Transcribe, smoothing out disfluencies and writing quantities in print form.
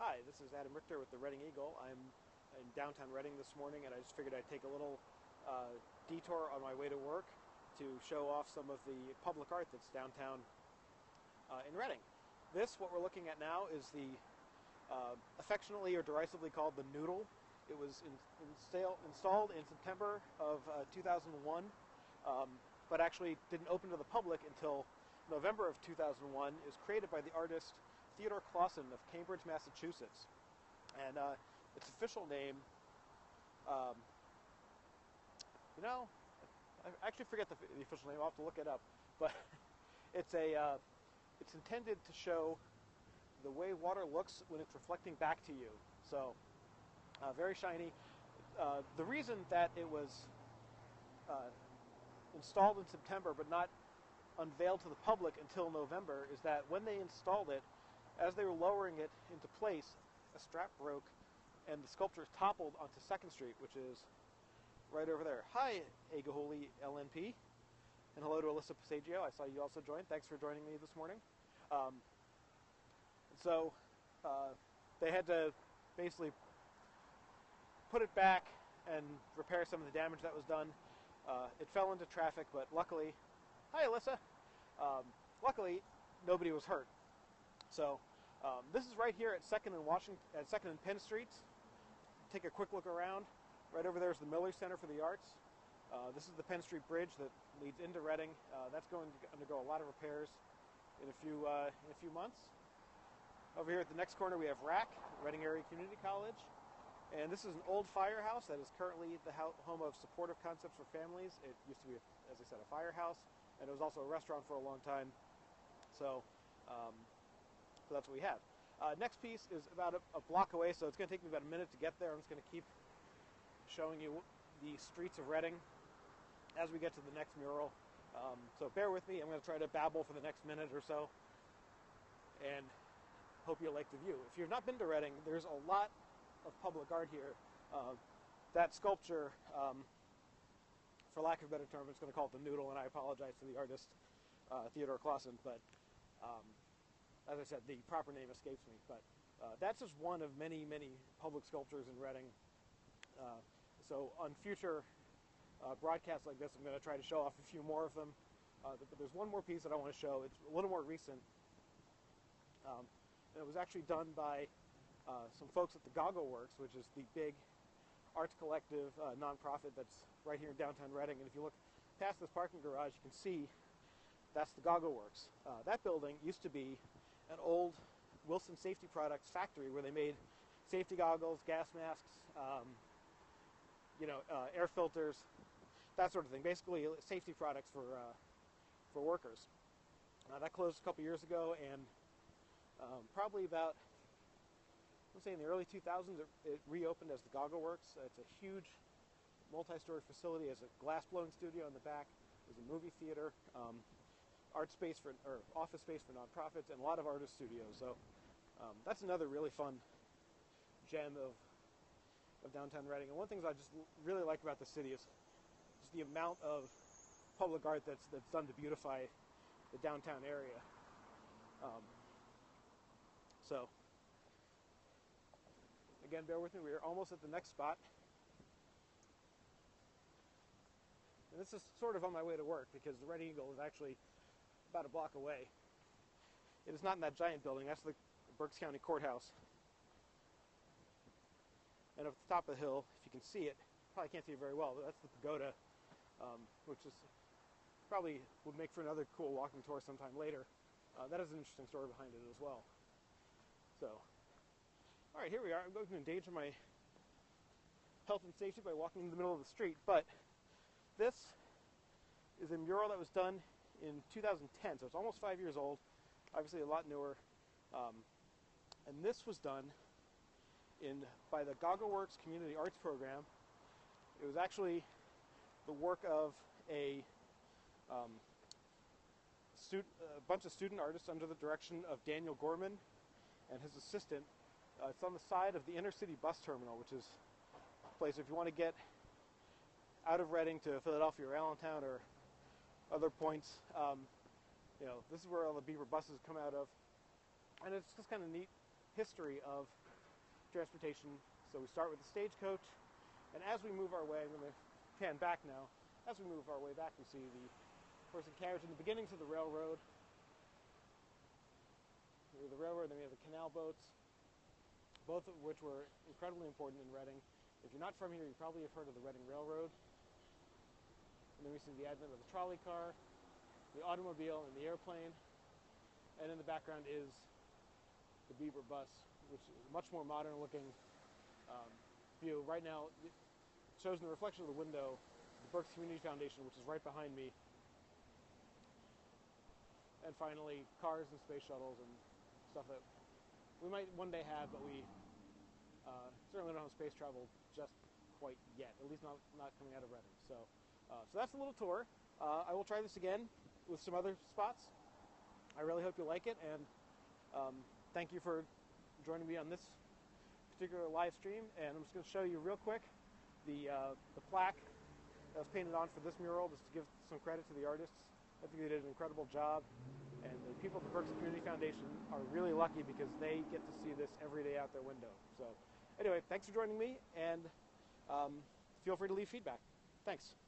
Hi, this is Adam Richter with the Reading Eagle. I'm in downtown Reading this morning, and I just figured I'd take a little detour on my way to work to show off some of the public art that's downtown in Reading. What we're looking at now, is the affectionately or derisively called the Noodle. It was installed in September of 2001, but actually didn't open to the public until November of 2001. It was created by the artist Theodore Clausen of Cambridge, Massachusetts. And its official name, I actually forget the official name. I'll have to look it up. But it's intended to show the way water looks when it's reflecting back to you. So very shiny. The reason that it was installed in September but not unveiled to the public until November is that when they installed it, as they were lowering it into place, a strap broke and the sculpture toppled onto 2nd Street, which is right over there. Hi, Agaholi LNP, and hello to Alyssa Passaggio. I saw you also joined. Thanks for joining me this morning. So they had to basically put it back and repair some of the damage that was done. It fell into traffic, but luckily, hi Alyssa, luckily nobody was hurt. So this is right here at 2nd and Washington, at 2nd and Penn Streets. Take a quick look around. Right over there is the Miller Center for the Arts. This is the Penn Street Bridge that leads into Reading. That's going to undergo a lot of repairs in a few months. Over here at the next corner we have RAC, Reading Area Community College. And this is an old firehouse that is currently the home of Supportive Concepts for Families. It used to be, as I said, a firehouse, and it was also a restaurant for a long time. So that's what we have. Next piece is about a block away, so it's going to take me about a minute to get there. I'm just going to keep showing you the streets of Reading as we get to the next mural. So bear with me. I'm going to try to babble for the next minute or so, and hope you like the view. If you've not been to Reading, there's a lot of public art here. That sculpture, for lack of a better term, I'm just going to call it the Noodle, and I apologize to the artist, Theodore Clausen, but as I said, the proper name escapes me. But that's just one of many, many public sculptures in Reading. So on future broadcasts like this, I'm going to try to show off a few more of them. But there's one more piece that I want to show. It's a little more recent. And it was actually done by some folks at the Goggle Works, which is the big arts collective nonprofit that's right here in downtown Reading. And if you look past this parking garage, you can see that's the Goggle Works. That building used to be an old Wilson Safety Products factory where they made safety goggles, gas masks, air filters, that sort of thing. Basically, safety products for workers. That closed a couple years ago, and probably about, let's say in the early 2000s, it reopened as the Goggle Works. It's a huge multi-story facility. It has a glass-blowing studio in the back. There's a movie theater, art space or office space for nonprofits, and a lot of artist studios. So that's another really fun gem of downtown Reading. And one of the things I just really like about the city is just the amount of public art that's done to beautify the downtown area. So again, bear with me. We're almost at the next spot. And this is sort of on my way to work because the Reading Eagle is actually about a block away. It is not in that giant building. That's the Berks County Courthouse. And up at the top of the hill, if you can see it, probably can't see it very well, but that's the pagoda, which is probably would make for another cool walking tour sometime later. That is an interesting story behind it as well. So, all right, here we are. I'm going to endanger my health and safety by walking in the middle of the street, but this is a mural that was done in 2010, so it's almost 5 years old, obviously a lot newer, and this was done by the Goggle Works Community Arts Program. It was actually the work of a bunch of student artists under the direction of Daniel Gorman and his assistant. It's on the side of the Inner City Bus Terminal, which is a place if you want to get out of Reading to Philadelphia or Allentown or other points. This is where all the Beaver buses come out of. And it's just kind of neat history of transportation. So we start with the stagecoach, and as we move our way, I'm going to pan back now. As we move our way back, we see the horse and carriage in the beginnings of the railroad. We have the railroad, then we have the canal boats, both of which were incredibly important in Reading. If you're not from here, you probably have heard of the Reading Railroad. And then we see the advent of the trolley car, the automobile, and the airplane. And in the background is the Beaver bus, which is a much more modern looking view. Right now, it shows in the reflection of the window the Berks Community Foundation, which is right behind me. And finally, cars and space shuttles and stuff that we might one day have, but we certainly don't have space travel just quite yet, at least not coming out of Reading. So that's a little tour. I will try this again with some other spots. I really hope you like it, and thank you for joining me on this particular live stream. And I'm just going to show you real quick the plaque that was painted on for this mural, just to give some credit to the artists. I think they did an incredible job, and the people at the Berks Community Foundation are really lucky because they get to see this every day out their window. So anyway, thanks for joining me, and feel free to leave feedback. Thanks.